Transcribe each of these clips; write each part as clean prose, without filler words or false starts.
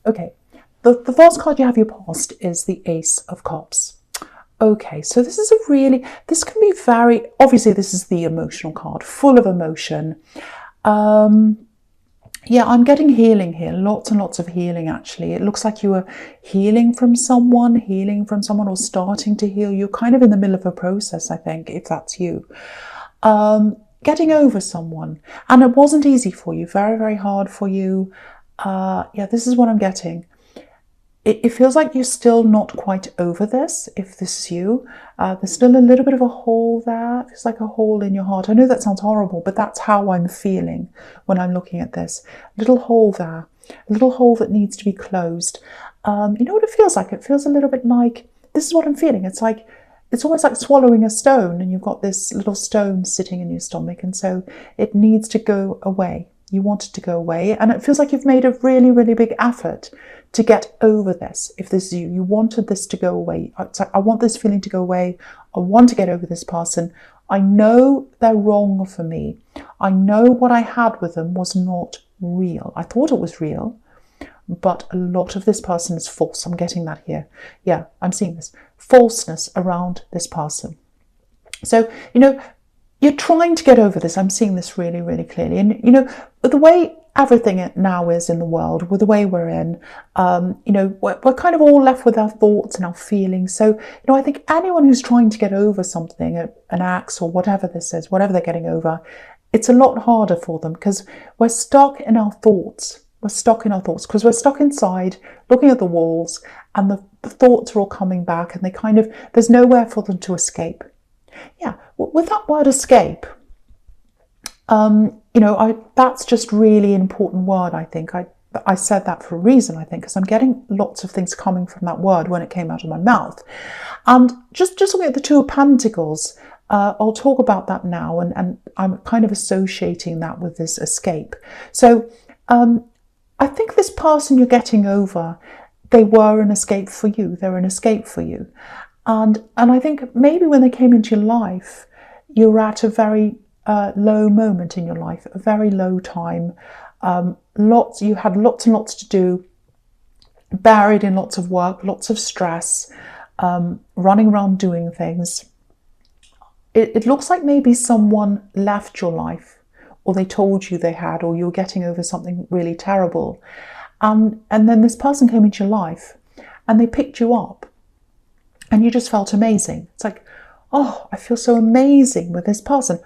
Okay, the first card you have your past is the Ace of Cups. Okay, so this is this can be very, obviously this is the emotional card, full of emotion. Yeah, I'm getting healing here, lots and lots of healing actually. It looks like you were healing from someone, or starting to heal. You're kind of in the middle of a process, I think, if that's you. Getting over someone. And it wasn't easy for you, very, very hard for you. Yeah, this is what I'm getting. It feels like you're still not quite over this, if this is you. There's still a little bit of a hole there. It feels like a hole in your heart. I know that sounds horrible, but that's how I'm feeling when I'm looking at this. Little hole there, a little hole that needs to be closed. You know what it feels like? It feels a little bit like, this is what I'm feeling. It's almost like swallowing a stone, and you've got this little stone sitting in your stomach, and so it needs to go away. You want it to go away, and it feels like you've made a really, really big effort to get over this. If this is you, you wanted this to go away. It's like, I want this feeling to go away. I want to get over this person. I know they're wrong for me. I know what I had with them was not real. I thought it was real, but a lot of this person is false. I'm getting that here. Yeah, I'm seeing this falseness around this person. So, you know, you're trying to get over this. I'm seeing this really, really clearly. And, you know, the way everything now is in the world, with the way we're in, you know, we're kind of all left with our thoughts and our feelings. So, you know, I think anyone who's trying to get over something, an ex or whatever this is, whatever they're getting over, it's a lot harder for them because we're stuck in our thoughts. We're stuck in our thoughts because we're stuck inside looking at the walls, and the thoughts are all coming back, and there's nowhere for them to escape. Yeah, with that word escape, you know, that's just really an important word, I think. I said that for a reason, I think, because I'm getting lots of things coming from that word when it came out of my mouth. And just looking at the Two of Pentacles, I'll talk about that now, and I'm kind of associating that with this escape. So I think this person you're getting over, they were an escape for you. They're an escape for you. And I think maybe when they came into your life, you were at a very low moment in your life, a very low time. You had lots and lots to do, buried in lots of work, lots of stress, running around doing things. It looks like maybe someone left your life, or they told you they had, or you were getting over something really terrible. And then this person came into your life and they picked you up. And you just felt amazing. It's like, oh, I feel so amazing with this person.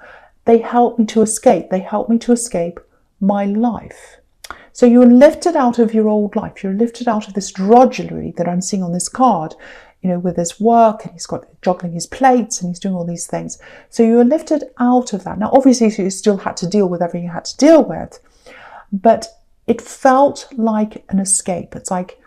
They helped me to escape. They helped me to escape my life. So you were lifted out of your old life. You're lifted out of this drudgery that I'm seeing on this card, you know, with his work, and he's got juggling his plates and he's doing all these things. So you were lifted out of that. Now, obviously, you still had to deal with everything you had to deal with, but it felt like an escape. It's like,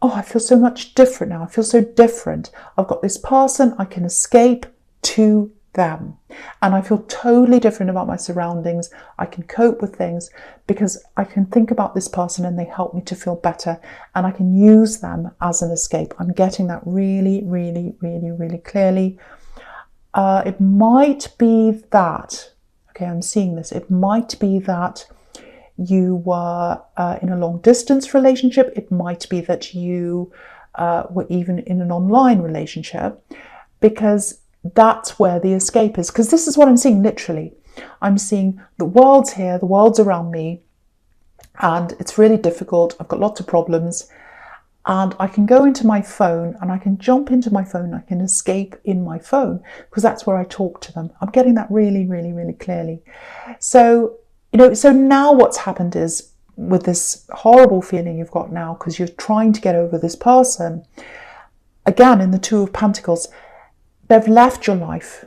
oh, I feel so much different now. I feel so different. I've got this person, I can escape to them. And I feel totally different about my surroundings. I can cope with things because I can think about this person and they help me to feel better, and I can use them as an escape. I'm getting that really, really, really, really clearly. It might be that, okay, I'm seeing this. It might be that you were in a long distance relationship. It might be that you were even in an online relationship, because that's where the escape is. Because this is what I'm seeing literally. I'm seeing the world's here, the world's around me, and it's really difficult. I've got lots of problems, and I can go into my phone and I can jump into my phone. I can escape in my phone because that's where I talk to them. I'm getting that really, really, really clearly. So, you know, so now what's happened is, with this horrible feeling you've got now because you're trying to get over this person, again, in the Two of Pentacles, they've left your life.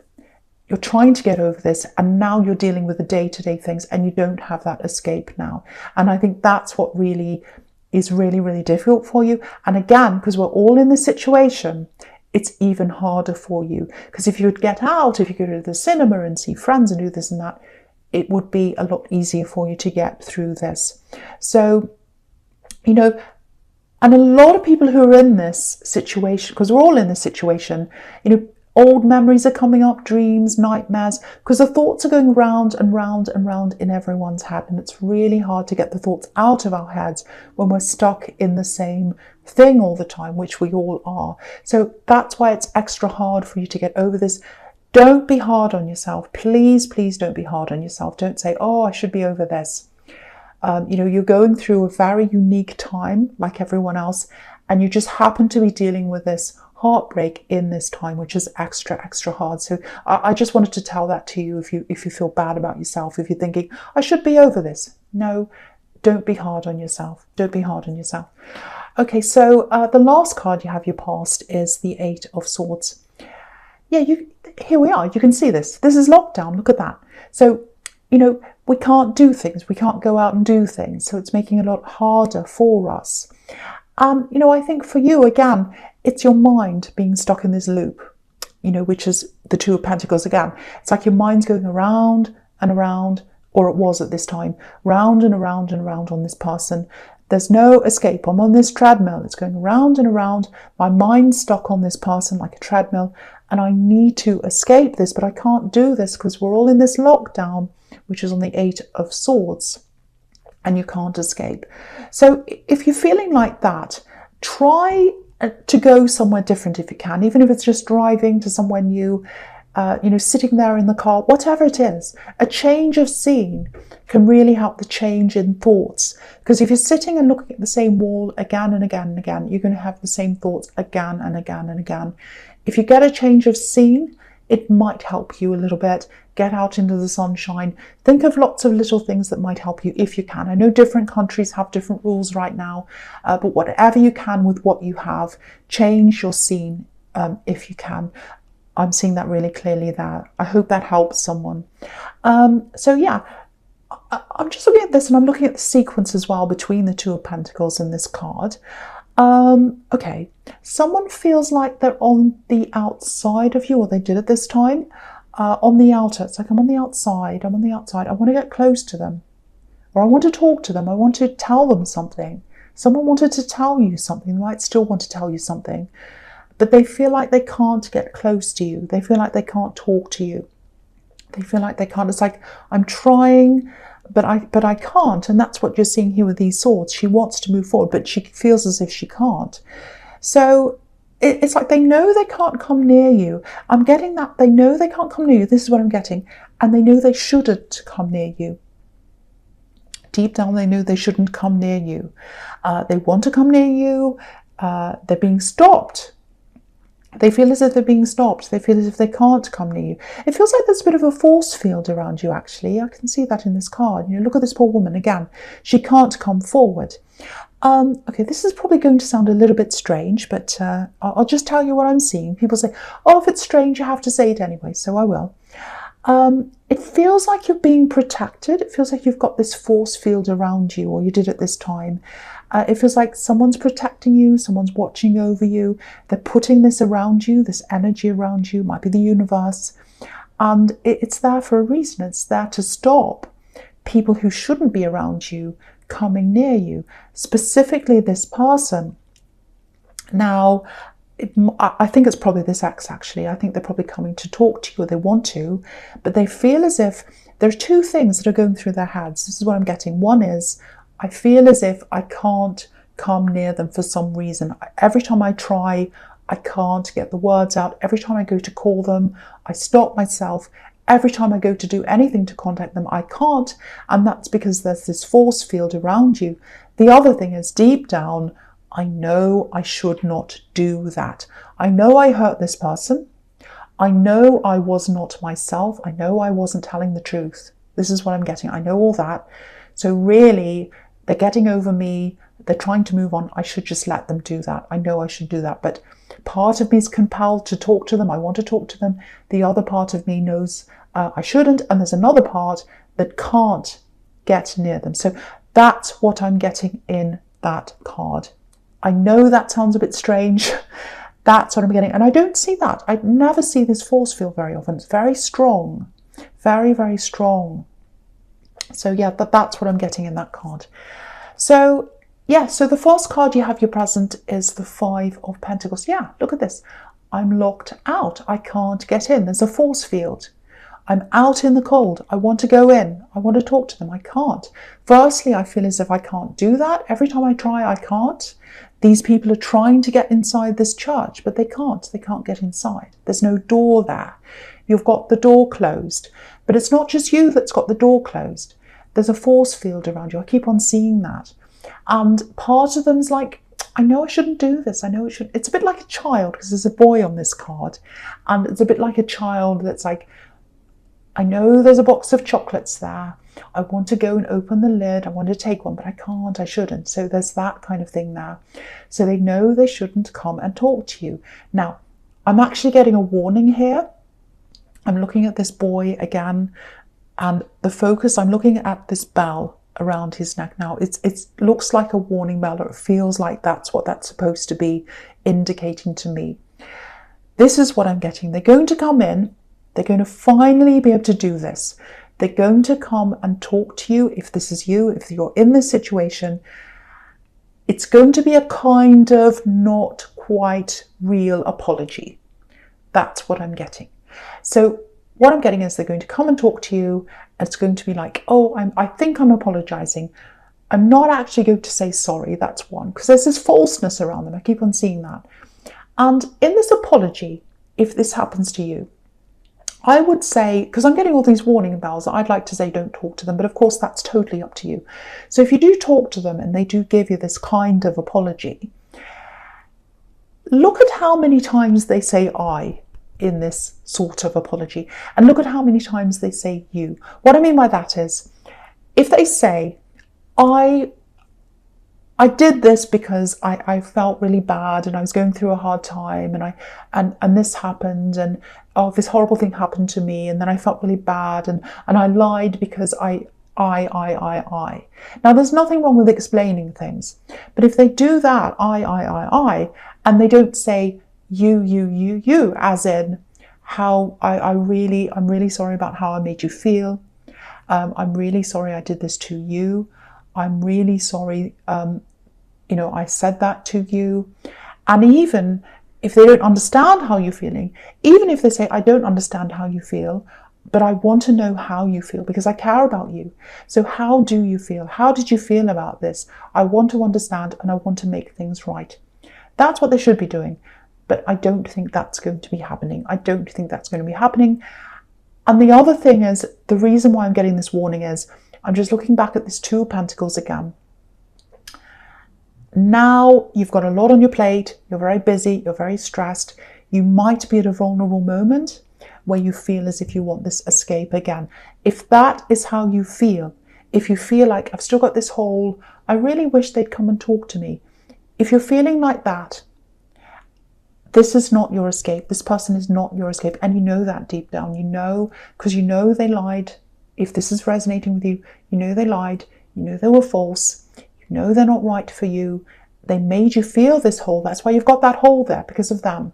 You're trying to get over this, and now you're dealing with the day-to-day things, and you don't have that escape now. And I think that's what really is really, really difficult for you. And again, because we're all in this situation, it's even harder for you. Because if you would get out, if you could go to the cinema and see friends and do this and that, it would be a lot easier for you to get through this. So, you know, and a lot of people who are in this situation, because we're all in this situation, you know, Old memories are coming up, dreams, nightmares, because the thoughts are going round and round and round in everyone's head. And it's really hard to get the thoughts out of our heads when we're stuck in the same thing all the time, which we all are. So that's why it's extra hard for you to get over this. Don't be hard on yourself. Please, please don't be hard on yourself. Don't say, oh, I should be over this. You're going through a very unique time like everyone else, and you just happen to be dealing with this heartbreak in this time, which is extra hard. So I just wanted to tell that to you if you feel bad about yourself, if you're thinking, I should be over this. No, don't be hard on yourself. Don't be hard on yourself. Okay, so the last card you have your past is the Eight of Swords. Yeah, here we are. You can see this. This is lockdown. Look at that. So, we can't do things. We can't go out and do things. So it's making it a lot harder for us. I think for you, again, it's your mind being stuck in this loop, which is the Two of Pentacles again. It's like your mind's going around and around, or it was at this time, round and around and around on this person. There's no escape. I'm on this treadmill. It's going around and around. My mind's stuck on this person like a treadmill, and I need to escape this, but I can't do this because we're all in this lockdown, which is on the Eight of Swords, and you can't escape. So if you're feeling like that, try to go somewhere different if you can, even if it's just driving to somewhere new, sitting there in the car, whatever it is. A change of scene can really help the change in thoughts, because if you're sitting and looking at the same wall again and again and again, you're going to have the same thoughts again and again and again. If you get a change of scene, it might help you a little bit. Get out into the sunshine. Think of lots of little things that might help you if you can. I know different countries have different rules right now, but whatever you can with what you have, change your scene if you can. I'm seeing that really clearly there. I hope that helps someone. So yeah, I'm just looking at this, and I'm looking at the sequence as well between the Two of Pentacles and this card. Okay, someone feels like they're on the outside of you, or they did it this time. On the outer, it's like I'm on the outside, I want to get close to them, or I want to talk to them, I want to tell them something. Someone wanted to tell you something, they might still want to tell you something, but they feel like they can't get close to you, they feel like they can't talk to you, they feel like they can't. It's like, I'm trying, but I can't. And that's what you're seeing here with these swords. She wants to move forward, but she feels as if she can't. So it's like they know they can't come near you. I'm getting that. They know they can't come near you. This is what I'm getting. And they know they shouldn't come near you. Deep down, they know they shouldn't come near you. They want to come near you. They're being stopped. They feel as if they're being stopped. They feel as if they can't come near you. It feels like there's a bit of a force field around you, actually. I can see that in this card. Look at this poor woman again. She can't come forward. Okay, this is probably going to sound a little bit strange, but I'll just tell you what I'm seeing. People say, oh, if it's strange, you have to say it anyway, so I will. It feels like you're being protected. It feels like you've got this force field around you, or you did at this time. It feels like someone's protecting you, someone's watching over you. They're putting this around you, this energy around you, might be the universe. And it's there for a reason. It's there to stop people who shouldn't be around you coming near you, specifically this person. Now, I think it's probably this ex, actually. I think they're probably coming to talk to you, or they want to, but they feel as if there are two things that are going through their heads. This is what I'm getting. One is, I feel as if I can't come near them for some reason. Every time I try, I can't get the words out. Every time I go to call them, I stop myself. Every time I go to do anything to contact them, I can't. And that's because there's this force field around you. The other thing is, deep down, I know I should not do that. I know I hurt this person. I know I was not myself. I know I wasn't telling the truth. This is what I'm getting. I know all that. So really, they're getting over me. They're trying to move on. I should just let them do that. I know I should do that. But part of me is compelled to talk to them. I want to talk to them. The other part of me knows I shouldn't. And there's another part that can't get near them. So that's what I'm getting in that card. I know that sounds a bit strange. That's what I'm getting. And I don't see that. I never see this force field very often. It's very strong. Very, very strong. So yeah, that's what I'm getting in that card. So yeah, so the first card you have your present is the Five of Pentacles. Yeah, look at this. I'm locked out. I can't get in. There's a force field. I'm out in the cold. I want to go in. I want to talk to them. I can't. Firstly, I feel as if I can't do that. Every time I try, I can't. These people are trying to get inside this church, but they can't. They can't get inside. There's no door there. You've got the door closed. But it's not just you that's got the door closed. There's a force field around you. I keep on seeing that. And part of them's like, I know I shouldn't do this. I know it should. It's a bit like a child, because there's a boy on this card. And it's a bit like a child that's like, I know there's a box of chocolates there. I want to go and open the lid. I want to take one, but I can't. I shouldn't. So there's that kind of thing there. So they know they shouldn't come and talk to you. Now, I'm actually getting a warning here. I'm looking at this boy again, and the focus, I'm looking at this bell around his neck now. It looks like a warning bell, or it feels like that's what that's supposed to be indicating to me. This is what I'm getting. They're going to come in. They're going to finally be able to do this. They're going to come and talk to you. If this is you, if you're in this situation, it's going to be a kind of not quite real apology. That's what I'm getting. So what I'm getting is they're going to come and talk to you. It's going to be like, oh, I think I'm apologizing. I'm not actually going to say sorry. That's one, because there's this falseness around them. I keep on seeing that. And in this apology, if this happens to you, I would say, because I'm getting all these warning bells, I'd like to say don't talk to them, but of course that's totally up to you. So if you do talk to them and they do give you this kind of apology, look at how many times they say I in this sort of apology, and look at how many times they say you. What I mean by that is, if they say, I did this because I felt really bad and I was going through a hard time, and this happened, and oh, this horrible thing happened to me, and then I felt really bad, and I lied because I. Now, there's nothing wrong with explaining things, but if they do that, I, and they don't say you, as in how I'm really sorry about how I made you feel. I'm really sorry I did this to you. I'm really sorry, I said that to you. And even if they don't understand how you're feeling, even if they say, I don't understand how you feel, but I want to know how you feel because I care about you. So how do you feel? How did you feel about this? I want to understand and I want to make things right. That's what they should be doing. But I don't think that's going to be happening. I don't think that's going to be happening. And the other thing is, the reason why I'm getting this warning is, I'm just looking back at this Two of Pentacles again. Now you've got a lot on your plate. You're very busy. You're very stressed. You might be at a vulnerable moment where you feel as if you want this escape again. If that is how you feel, if you feel like I've still got this hole, I really wish they'd come and talk to me. If you're feeling like that, this is not your escape. This person is not your escape. And you know that deep down. You know, because you know they lied. If this is resonating with you, you know they lied. You know they were false. You know they're not right for you. They made you feel this hole. That's why you've got that hole there, because of them.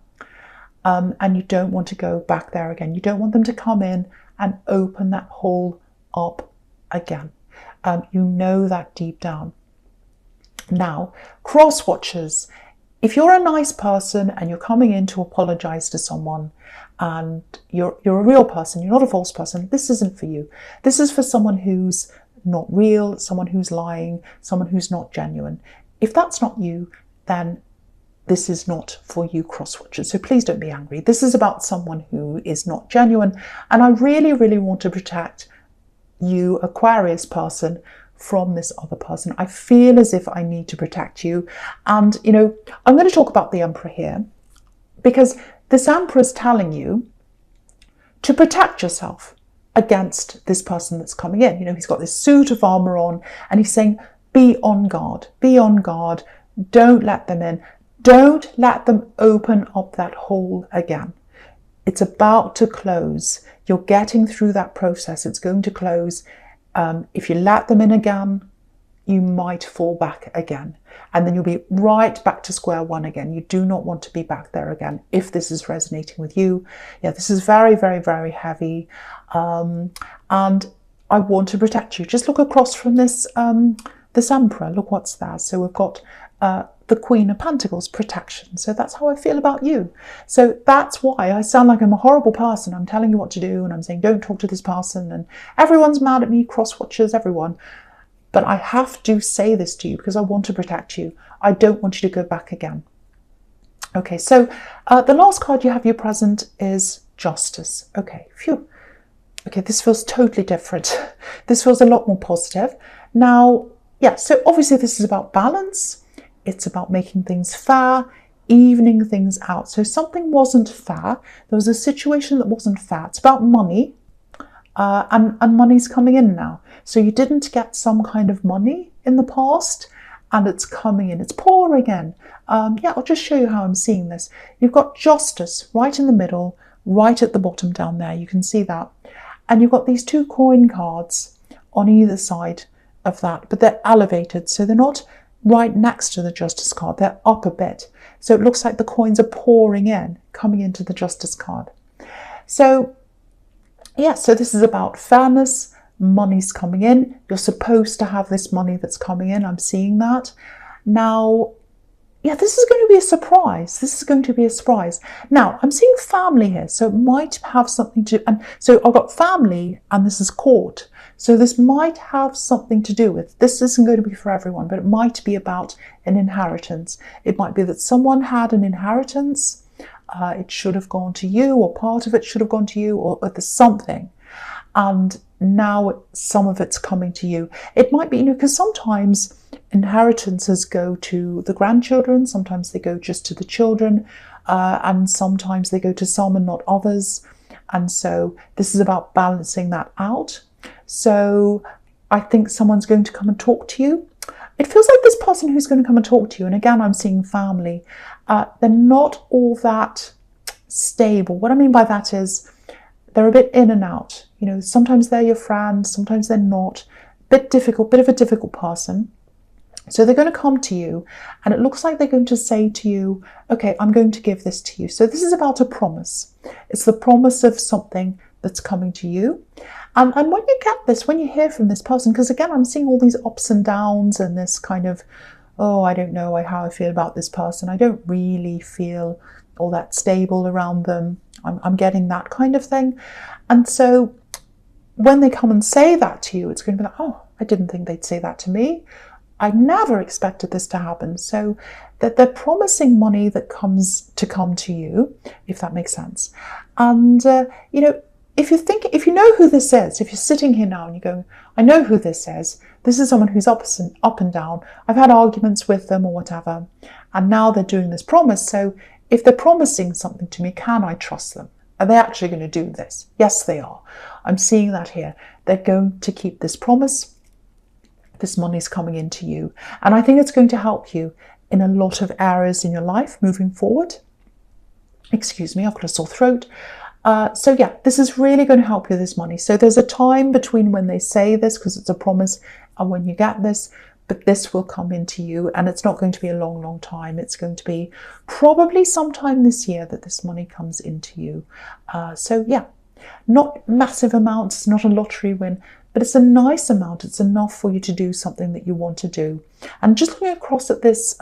And you don't want to go back there again. You don't want them to come in and open that hole up again. You know that deep down. Now, cross watchers. If you're a nice person and you're coming in to apologize to someone, and you're a real person, you're not a false person, this isn't for you. This is for someone who's not real, someone who's lying, someone who's not genuine. If that's not you, then this is not for you, cross watchers. So please don't be angry. This is about someone who is not genuine. And I really, really want to protect you, Aquarius person, from this other person. I feel as if I need to protect you. And, I'm going to talk about the Emperor here, because this Emperor is telling you to protect yourself against this person that's coming in. He's got this suit of armor on, and he's saying, be on guard, be on guard. Don't let them in. Don't let them open up that hole again. It's about to close. You're getting through that process. It's going to close. If you let them in again, you might fall back again. And then you'll be right back to square one again. You do not want to be back there again if this is resonating with you. Yeah, this is very, very, very heavy. And I want to protect you. Just look across from this, this Emperor. Look what's there. So we've got the Queen of Pentacles, protection. So that's how I feel about you. So that's why I sound like I'm a horrible person. I'm telling you what to do and I'm saying don't talk to this person and everyone's mad at me, cross-watchers, everyone. But I have to say this to you because I want to protect you. I don't want you to go back again. Okay, so the last card you have your present is Justice. Okay, phew. Okay, this feels totally different. This feels a lot more positive. Now, yeah, so obviously this is about balance. It's about making things fair, evening things out. So something wasn't fair. There was a situation that wasn't fair. It's about money, and money's coming in now. So you didn't get some kind of money in the past, and it's coming in. It's pouring in. Yeah, I'll just show you how I'm seeing this. You've got Justice right in the middle, right at the bottom down there. You can see that. And you've got these two coin cards on either side of that, but they're elevated. So they're not right next to the Justice card. They're up a bit. So it looks like the coins are pouring in, coming into the Justice card. So, yeah, so this is about fairness. Money's coming in. You're supposed to have this money that's coming in. I'm seeing that. Now, yeah, this is going to be a surprise. This is going to be a surprise. Now, I'm seeing family here, so it might have something to, and so I've got family and this is court. So this might have something to do with, this isn't going to be for everyone, but it might be about an inheritance. It might be that someone had an inheritance. It should have gone to you, or part of it should have gone to you, or there's something. And now some of it's coming to you. It might be, because sometimes inheritances go to the grandchildren, sometimes they go just to the children, and sometimes they go to some and not others. And so this is about balancing that out. So I think someone's going to come and talk to you. It feels like this person who's going to come and talk to you, and again, I'm seeing family, they're not all that stable. What I mean by that is they're a bit in and out. Sometimes they're your friend, sometimes they're not. Bit difficult, bit of a difficult person. So they're going to come to you, and it looks like they're going to say to you, okay, I'm going to give this to you. So this is about a promise. It's the promise of something that's coming to you. And when you get this, when you hear from this person, because again, I'm seeing all these ups and downs and this kind of, oh, I don't know how I feel about this person. I don't really feel all that stable around them. I'm getting that kind of thing. And so when they come and say that to you, it's going to be like, oh, I didn't think they'd say that to me. I never expected this to happen. So that they're promising money that come to you, if that makes sense. And, if you know who this is, if you're sitting here now and you go, I know who this is someone who's up and down. I've had arguments with them or whatever. And now they're doing this promise. So if they're promising something to me, can I trust them? Are they actually going to do this? Yes, they are. I'm seeing that here. They're going to keep this promise. This money's coming into you. And I think it's going to help you in a lot of areas in your life moving forward. Excuse me, I've got a sore throat. So yeah, this is really going to help you with this money. So there's a time between when they say this, because it's a promise, and when you get this, but this will come into you, and it's not going to be a long, long time. It's going to be probably sometime this year that this money comes into you. So yeah, not massive amounts, not a lottery win, but it's a nice amount. It's enough for you to do something that you want to do. And just looking across at this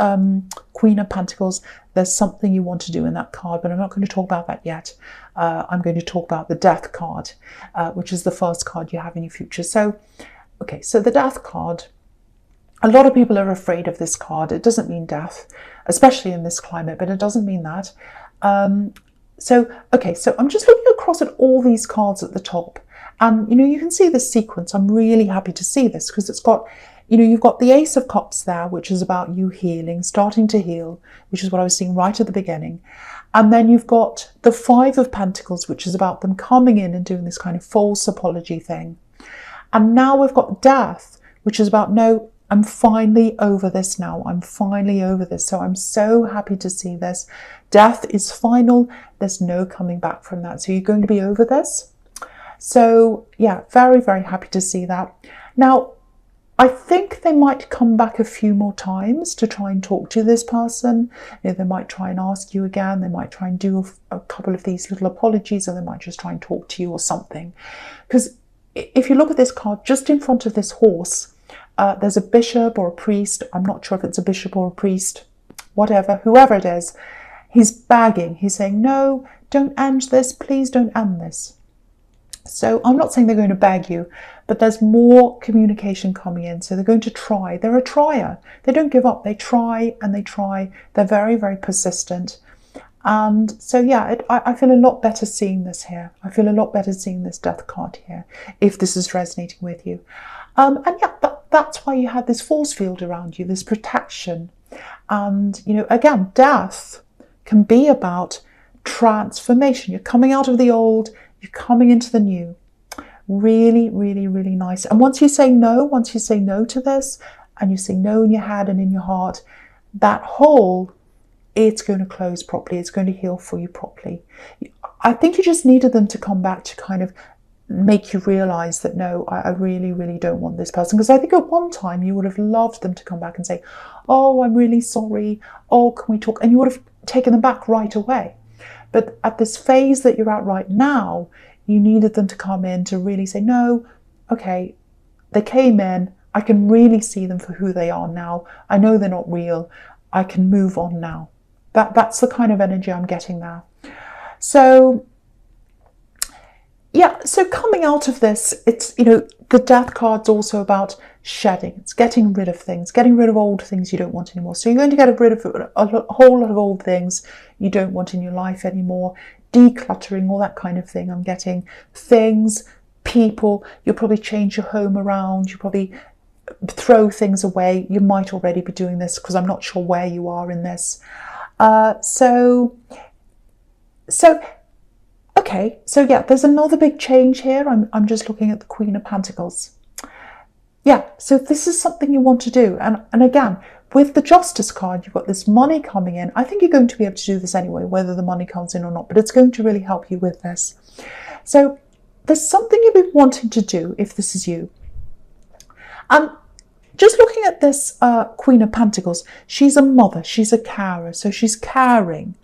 Queen of Pentacles, there's something you want to do in that card, but I'm not going to talk about that yet. I'm going to talk about the Death card, which is the first card you have in your future. So, okay, so the Death card, a lot of people are afraid of this card. It doesn't mean death, especially in this climate, but it doesn't mean that. So I'm just looking across at all these cards at the top. And, you can see this sequence. I'm really happy to see this because it's got, you've got the Ace of Cups there, which is about you healing, starting to heal, which is what I was seeing right at the beginning. And then you've got the Five of Pentacles, which is about them coming in and doing this kind of false apology thing. And now we've got Death, which is about, no, I'm finally over this now. I'm finally over this. So I'm so happy to see this. Death is final. There's no coming back from that. So you're going to be over this. So yeah, very, very happy to see that. Now, I think they might come back a few more times to try and talk to this person. They might try and ask you again. They might try and do a couple of these little apologies, or they might just try and talk to you or something. Because if you look at this card, just in front of this horse, there's a bishop or a priest. I'm not sure if it's a bishop or a priest. whatever, whoever it is, he's begging, he's saying, no, don't end this, please don't end this. So I'm not saying they're going to beg you, but there's more communication coming in. So they're going to try. They're a trier. They don't give up. They try and they try. They're very, very persistent. And so, yeah, I feel a lot better seeing this here. I feel a lot better seeing this death card here, if this is resonating with you. And yeah, that's why you had this force field around you, this protection. And, you know, again, death can be about transformation. You're coming out of the old, you're coming into the new. Really, really, really nice. And once you say no to this, and you say no in your head and in your heart, that hole, it's going to close properly. It's going to heal for you properly. I think you just needed them to come back to kind of make you realize that, no, I really, really don't want this person. Because I think at one time you would have loved them to come back and say, oh, I'm really sorry. Oh, can we talk? And you would have taken them back right away. But at this phase that you're at right now, you needed them to come in to really say, no, okay, they came in. I can really see them for who they are now. I know they're not real. I can move on now. That's the kind of energy I'm getting there. So, yeah, so coming out of this, it's, you know, the death card's also about shedding. It's getting rid of things, getting rid of old things you don't want anymore. So you're going to get rid of a whole lot of old things you don't want in your life anymore, decluttering, all that kind of thing. I'm getting things, people. You'll probably change your home around. You'll probably throw things away. You might already be doing this because I'm not sure where you are in this. Okay, so yeah, there's another big change here. I'm just looking at the Queen of Pentacles. Yeah, so this is something you want to do. And again, with the Justice card, you've got this money coming in. I think you're going to be able to do this anyway, whether the money comes in or not, but it's going to really help you with this. So there's something you've been wanting to do if this is you. Just looking at this Queen of Pentacles, she's a mother, she's a carer, so she's caring.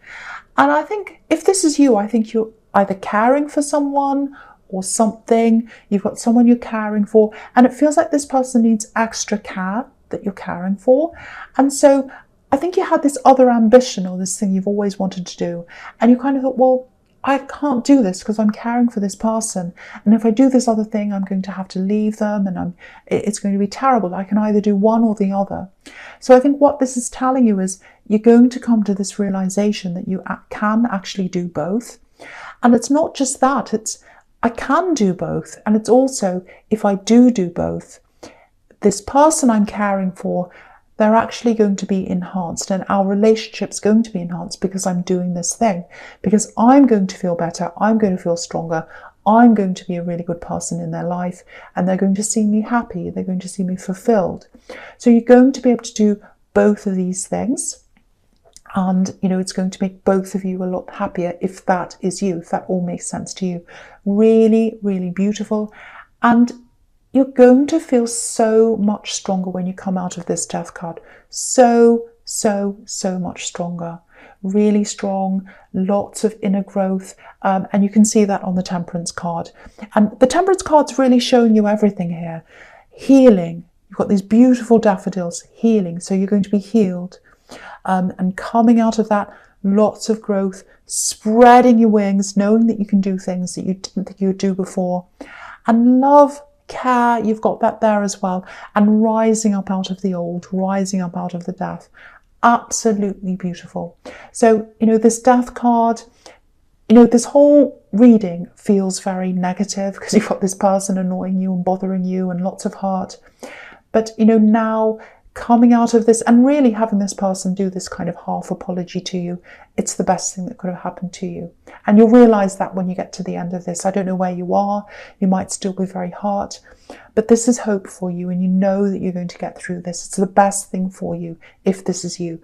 And I think if this is you, I think you're either caring for someone or something. You've got someone you're caring for, and it feels like this person needs extra care that you're caring for. And so I think you had this other ambition or this thing you've always wanted to do, and you kind of thought, well, I can't do this because I'm caring for this person. And if I do this other thing, I'm going to have to leave them and it's going to be terrible. I can either do one or the other. So I think what this is telling you is you're going to come to this realization that you can actually do both. And it's not just that, it's I can do both. And it's also, if I do both, this person I'm caring for, they're actually going to be enhanced, and our relationship's going to be enhanced because I'm doing this thing, because I'm going to feel better, I'm going to feel stronger, I'm going to be a really good person in their life, and they're going to see me happy, they're going to see me fulfilled. So you're going to be able to do both of these things, and you know, it's going to make both of you a lot happier if that is you, if that all makes sense to you. Really, really beautiful. And you're going to feel so much stronger when you come out of this death card. So much stronger. Really strong, lots of inner growth. And you can see that on the Temperance card. And the Temperance card's really showing you everything here. Healing. You've got these beautiful daffodils, healing. So you're going to be healed. And coming out of that, lots of growth, spreading your wings, knowing that you can do things that you didn't think you would do before. And love, care, you've got that there as well, and rising up out of the old, rising up out of the death. Absolutely beautiful. So, you know, this death card, you know, this whole reading feels very negative because you've got this person annoying you and bothering you and lots of hurt. But, you know, now coming out of this and really having this person do this kind of half apology to you, it's the best thing that could have happened to you. And you'll realise that when you get to the end of this. I don't know where you are, you might still be very hurt, but this is hope for you, and you know that you're going to get through this. It's the best thing for you if this is you.